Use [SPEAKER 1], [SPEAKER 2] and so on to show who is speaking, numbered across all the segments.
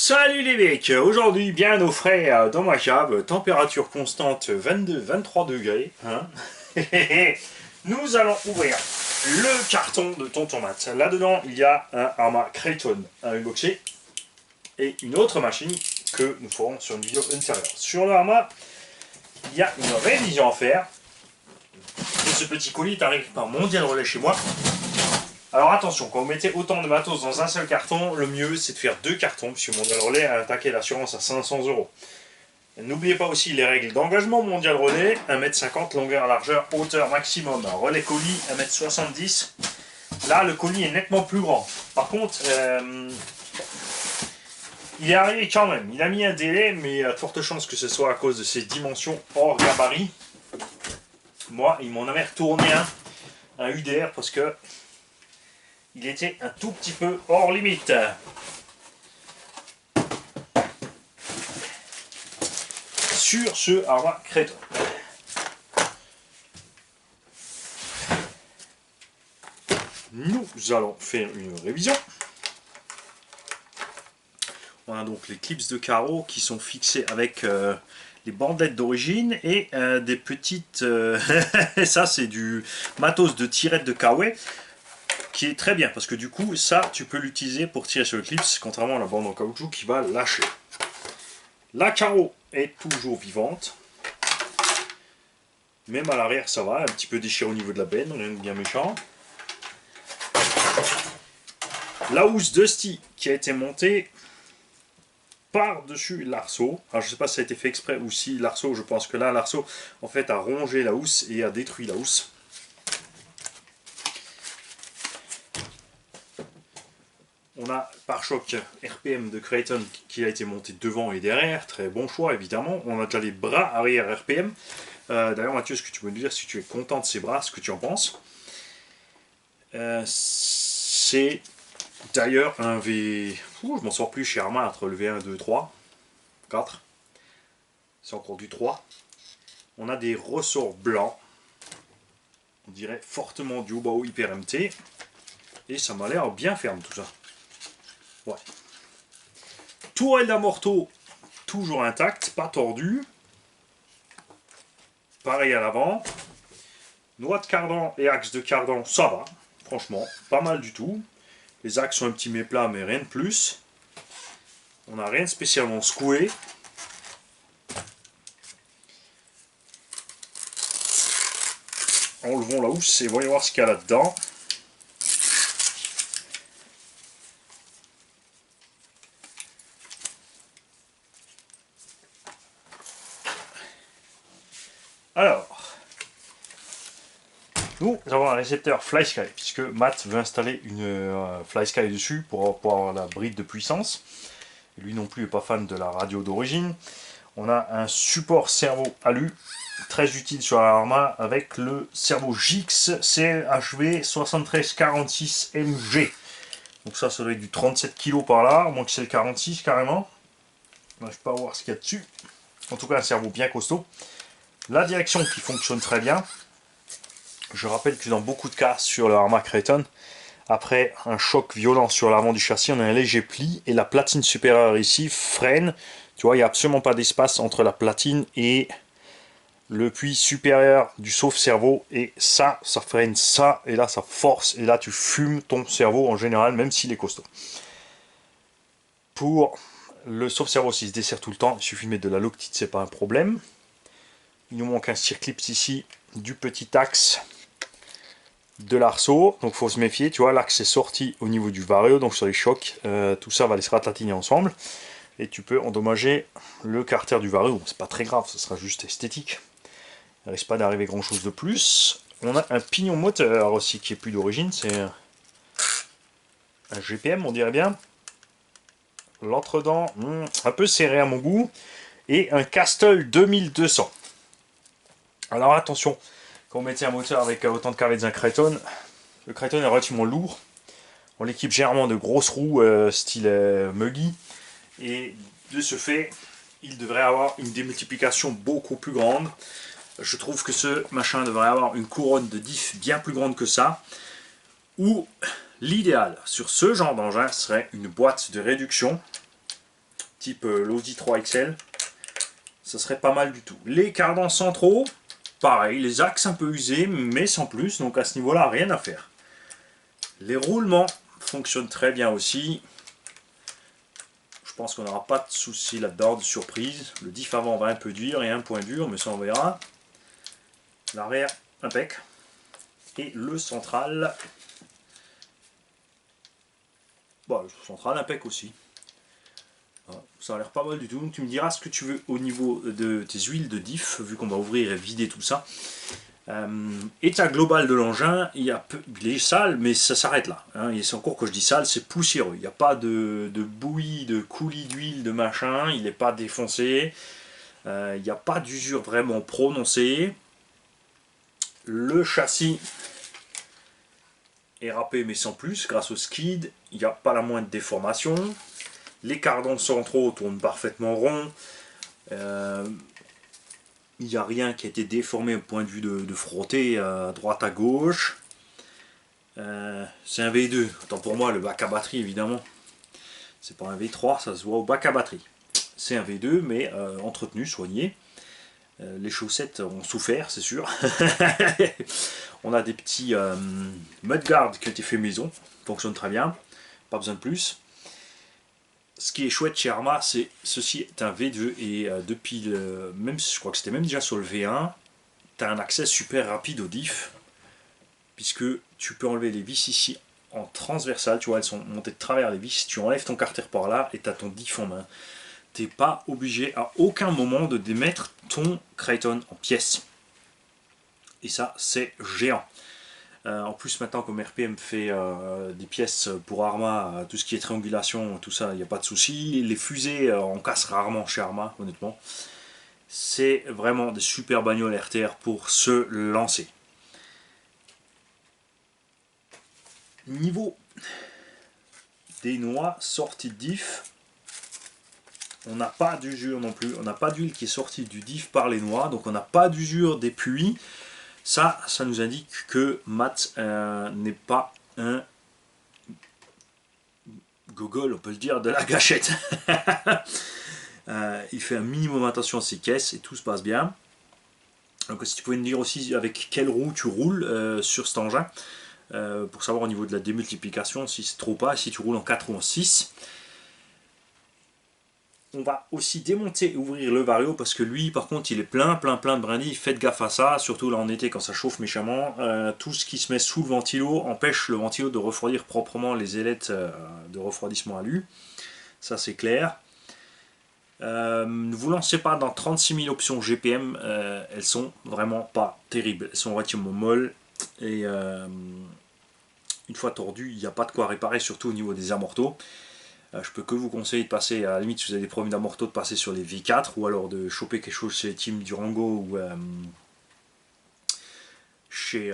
[SPEAKER 1] Salut les mecs, aujourd'hui bien au frais dans ma cave, température constante 22-23 degrés. Hein. Nous allons ouvrir le carton de Tonton Matt. Là-dedans, il y a un Arma Kraton, un unboxé et une autre machine que nous ferons sur une vidéo intérieure. Sur le Arma, il y a une révision à faire. Et ce petit colis est arrivé par Mondial Relais chez moi. Alors attention, quand vous mettez autant de matos dans un seul carton, le mieux c'est de faire deux cartons, puisque Mondial Relais a attaqué l'assurance à 500 €. N'oubliez pas aussi les règles d'engagement Mondial Relais, 1,50 m, longueur, largeur, hauteur maximum. Relais colis, 1,70 m. Là, le colis est nettement plus grand. Par contre, il est arrivé quand même. Il a mis un délai, mais il y a de fortes chances que ce soit à cause de ses dimensions hors gabarit. Moi, il m'en avait retourné un UDR, parce que il était un tout petit peu hors limite. Sur ce Arma Kraton. Nous allons faire une révision. On a donc les clips de carreaux qui sont fixés avec les bandelettes d'origine et des petites... ça c'est du matos de tirette de Kawaii, qui est très bien parce que du coup ça tu peux l'utiliser pour tirer sur le clips, contrairement à la bande en caoutchouc qui va lâcher. La carreau est toujours vivante, même à l'arrière ça va, un petit peu déchiré au niveau de la benne, rien de bien méchant. La housse Dusty qui a été montée par dessus l'arceau. Alors je sais pas si ça a été fait exprès ou si l'arceau, je pense que là l'arceau en fait a rongé la housse et a détruit la housse. On a pare-choc RPM de Kraton qui a été monté devant et derrière, très bon choix évidemment. On a déjà les bras arrière RPM. D'ailleurs Mathieu, est-ce que tu peux nous dire si tu es content de ces bras, ce que tu en penses? C'est d'ailleurs un V... je m'en sors plus chez Arma entre le V1, 2, 3, 4. C'est encore du 3. On a des ressorts blancs. On dirait fortement du Obao Hyper MT. Et ça m'a l'air bien ferme tout ça. Ouais. Tourelle d'amorto toujours intacte, pas tordue. Pareil à l'avant. Noix de cardan et axe de cardan, ça va. Franchement, pas mal du tout. Les axes sont un petit méplats, mais rien de plus. On n'a rien de spécialement secoué. Enlevons la housse et voyons voir ce qu'il y a là-dedans. Alors, nous avons un récepteur FlySky, puisque Matt veut installer une FlySky dessus pour avoir la bride de puissance. Et lui non plus n'est pas fan de la radio d'origine. On a un support cerveau alu, très utile sur la Arma, avec le cerveau JIX CHV 7346 MG. Donc ça doit être du 37 kg par là, à moins que c'est le 46 carrément. Je ne peux pas voir ce qu'il y a dessus. En tout cas, un cerveau bien costaud. La direction qui fonctionne très bien. Je rappelle que dans beaucoup de cas sur le Arma Kraton, après un choc violent sur l'avant du châssis, on a un léger pli et la platine supérieure ici freine. Tu vois, il n'y a absolument pas d'espace entre la platine et le puits supérieur du sauve-cerveau. Et ça freine ça, et là ça force, et là tu fumes ton cerveau en général, même s'il est costaud. Pour le sauve-cerveau, s'il se dessert tout le temps, il suffit de mettre de la loctite, c'est pas un problème. Il nous manque un circlips ici du petit axe de l'arceau, donc il faut se méfier, tu vois, l'axe est sorti au niveau du vario, donc sur les chocs, tout ça va les se ratatiner ensemble, et tu peux endommager le carter du vario. C'est pas très grave, ce sera juste esthétique, il ne risque pas d'arriver grand chose de plus. On a un pignon moteur aussi qui est plus d'origine, c'est un GPM on dirait bien, l'entre-dent un peu serré à mon goût, et un Castle 2200. Alors attention, quand vous mettez un moteur avec autant de carrés d'un Kraton, le Kraton est relativement lourd. On l'équipe généralement de grosses roues style Muggy. Et de ce fait, il devrait avoir une démultiplication beaucoup plus grande. Je trouve que ce machin devrait avoir une couronne de diff bien plus grande que ça. Ou l'idéal sur ce genre d'engin serait une boîte de réduction type l'Audi 3XL, ça serait pas mal du tout. Les cardans centraux, pareil, les axes un peu usés, mais sans plus, donc à ce niveau-là, rien à faire. Les roulements fonctionnent très bien aussi. Je pense qu'on n'aura pas de souci là-dedans, de surprise. Le diff avant va un peu dur et un point dur, mais ça on verra. L'arrière, impec. Et le central, bon, le central impec aussi. Ça a l'air pas mal du tout. Donc tu me diras ce que tu veux au niveau de tes huiles de diff, vu qu'on va ouvrir et vider tout ça. État global de l'engin, il est sale, mais ça s'arrête là. Hein. Et c'est encore que je dis sale, c'est poussiéreux. Il n'y a pas de bouillie, de coulis d'huile, de machin. Il n'est pas défoncé. Il n'y a pas d'usure vraiment prononcée. Le châssis est râpé, mais sans plus, grâce au skid. Il n'y a pas la moindre déformation. Les cardans centraux tournent parfaitement rond. Il n'y a rien qui a été déformé au point de vue de frotter à droite à gauche. C'est un V2. Autant pour moi, le bac à batterie, évidemment. C'est pas un V3, ça se voit au bac à batterie. C'est un V2, mais entretenu, soigné. Les chaussettes ont souffert, c'est sûr. On a des petits mudguards qui ont été faits maison. Fonctionne très bien. Pas besoin de plus. Ce qui est chouette chez Arrma, c'est ceci est un V2 et depuis même je crois que c'était même déjà sur le V1, tu as un accès super rapide au diff, puisque tu peux enlever les vis ici en transversal, tu vois, elles sont montées de travers les vis, tu enlèves ton carter par là et tu as ton diff en main. Tu n'es pas obligé à aucun moment de démettre ton Kraton en pièces. Et ça, c'est géant. En plus, maintenant, comme RPM fait des pièces pour Arrma, tout ce qui est triangulation, tout ça, il n'y a pas de souci. Les fusées, on casse rarement chez Arrma, honnêtement. C'est vraiment des super bagnoles RTR pour se lancer. Niveau des noix sorties de diff, on n'a pas d'usure non plus. On n'a pas d'huile qui est sortie du diff par les noix, donc on n'a pas d'usure des puits. Ça nous indique que Matt n'est pas un gogol, on peut le dire, de la gâchette. Il fait un minimum attention à ses caisses et tout se passe bien. Donc si tu pouvais me dire aussi avec quelle roue tu roules sur cet engin, pour savoir au niveau de la démultiplication si c'est trop pas, si tu roules en 4 ou en 6. On va aussi démonter et ouvrir le Vario parce que lui par contre il est plein de brindilles. Faites gaffe à ça, surtout là en été quand ça chauffe méchamment. Tout ce qui se met sous le ventilo empêche le ventilo de refroidir proprement les ailettes de refroidissement à lui. Ça c'est clair. Ne vous lancez pas dans 36 000 options GPM, elles sont vraiment pas terribles. Elles sont relativement molles et une fois tordues, il n'y a pas de quoi réparer, surtout au niveau des amortos. Je peux que vous conseiller de passer, à la limite si vous avez des problèmes d'amorto, de passer sur les V4 ou alors de choper quelque chose chez Team Durango ou chez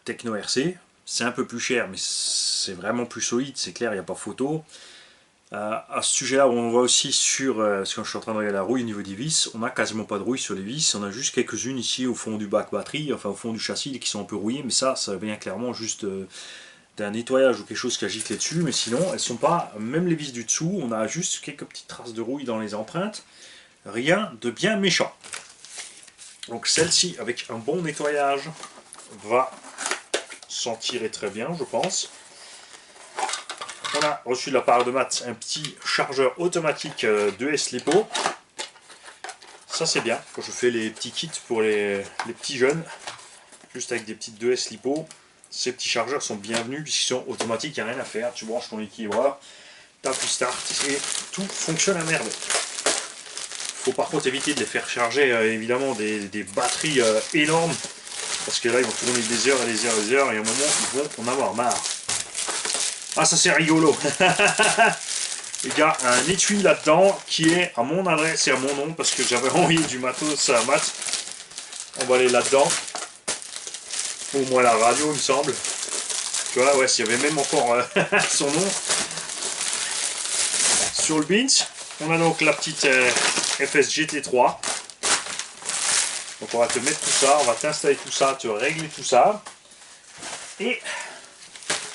[SPEAKER 1] Techno RC. C'est un peu plus cher mais c'est vraiment plus solide, c'est clair, il n'y a pas photo. À ce sujet là, on voit aussi sur, parce que je suis en train de regarder la rouille au niveau des vis, on n'a quasiment pas de rouille sur les vis, on a juste quelques-unes ici au fond du bac batterie, enfin au fond du châssis qui sont un peu rouillées, mais ça vient clairement juste d'un nettoyage ou quelque chose qui a giclé dessus, mais sinon elles sont pas, même les vis du dessous, on a juste quelques petites traces de rouille dans les empreintes, rien de bien méchant. Donc celle-ci avec un bon nettoyage va s'en tirer très bien, je pense. On a reçu de la part de Matt un petit chargeur automatique 2S Lipo. Ça c'est bien, quand je fais les petits kits pour les petits jeunes, juste avec des petites 2S Lipo. Ces petits chargeurs sont bienvenus puisqu'ils sont automatiques, il n'y a rien à faire. Tu branches ton équilibreur, tu appuies start et tout fonctionne à merveille. Il faut par contre éviter de les faire charger évidemment des batteries énormes parce que là ils vont tourner des heures et des heures et des heures et à un moment ils vont en avoir marre. Ah ça c'est rigolo. Il y a un étui là-dedans qui est à mon adresse et à mon nom parce que j'avais envoyé du matos à Matt. On va aller là-dedans. Au moins la radio il me semble. Tu vois, ouais, s'il y avait même encore son nom. Sur le bench, on a donc la petite FSGT3. Donc on va te mettre tout ça, on va t'installer tout ça, te régler tout ça. Et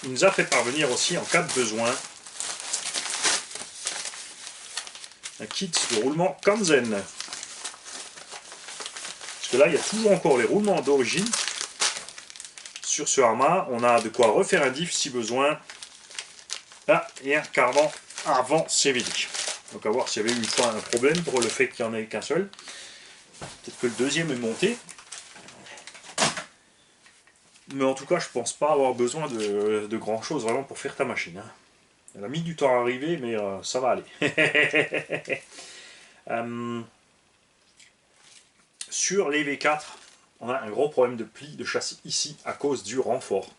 [SPEAKER 1] il nous a fait parvenir aussi en cas de besoin un kit de roulement Kanzen. Parce que là, il y a toujours encore les roulements d'origine. Sur ce Arma, on a de quoi refaire un diff si besoin. Là, et un cardan avant CVD. Donc à voir s'il y avait eu une fois un problème pour le fait qu'il n'y en ait qu'un seul. Peut-être que le deuxième est monté. Mais en tout cas, je pense pas avoir besoin de grand chose vraiment pour faire ta machine. Hein. Elle a mis du temps à arriver, mais ça va aller. Sur les V4, on a un gros problème de pli de châssis ici à cause du renfort.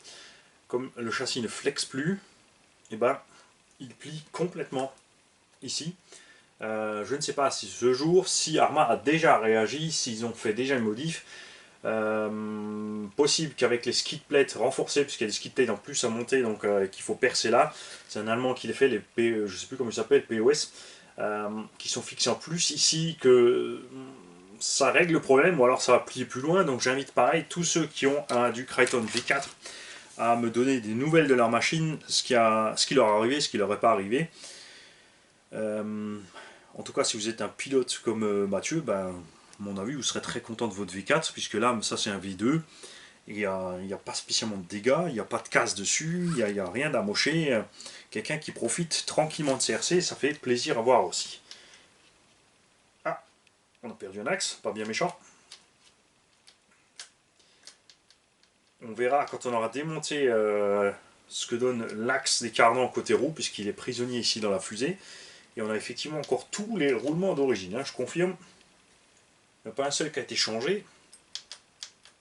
[SPEAKER 1] Comme le châssis ne flexe plus, et ben, il plie complètement ici. Je ne sais pas si ce jour, si Arma a déjà réagi, s'ils ont fait déjà une modif. Possible qu'avec les skid plates renforcées, puisqu'il y a des skid plates en plus à monter, donc qu'il faut percer là. C'est un Allemand qui les fait, les je sais plus comment ils s'appellent, POS, qui sont fixés en plus ici, que ça règle le problème, ou alors ça va plier plus loin. Donc j'invite pareil tous ceux qui ont un du Crichton V4 à me donner des nouvelles de leur machine, ce qui leur est arrivé, ce qui leur est pas arrivé. En tout cas, si vous êtes un pilote comme Mathieu, ben, à mon avis, vous serez très content de votre V4, puisque là, ça c'est un V2, il n'y a pas spécialement de dégâts, il n'y a pas de casse dessus, il n'y a rien d'amoché. Quelqu'un qui profite tranquillement de CRC, ça fait plaisir à voir aussi. Ah, on a perdu un axe, pas bien méchant. On verra quand on aura démonté ce que donne l'axe des cardans côté roue, puisqu'il est prisonnier ici dans la fusée. Et on a effectivement encore tous les roulements d'origine, hein, je confirme. Il n'y a pas un seul qui a été changé.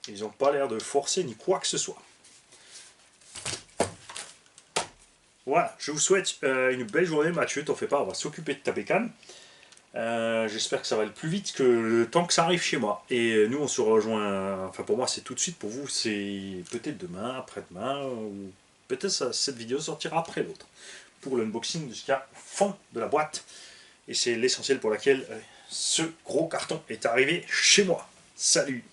[SPEAKER 1] Ils n'ont pas l'air de forcer ni quoi que ce soit. Voilà, je vous souhaite une belle journée, Mathieu, t'en fais pas, on va s'occuper de ta bécane. J'espère que ça va aller plus vite que le temps que ça arrive chez moi. Et nous on se rejoint, enfin pour moi c'est tout de suite, pour vous c'est peut-être demain, après-demain, ou peut-être cette vidéo sortira après l'autre. Pour l'unboxing de ce qu'il y a au fond de la boîte. Et c'est l'essentiel pour laquelle ce gros carton est arrivé chez moi. Salut!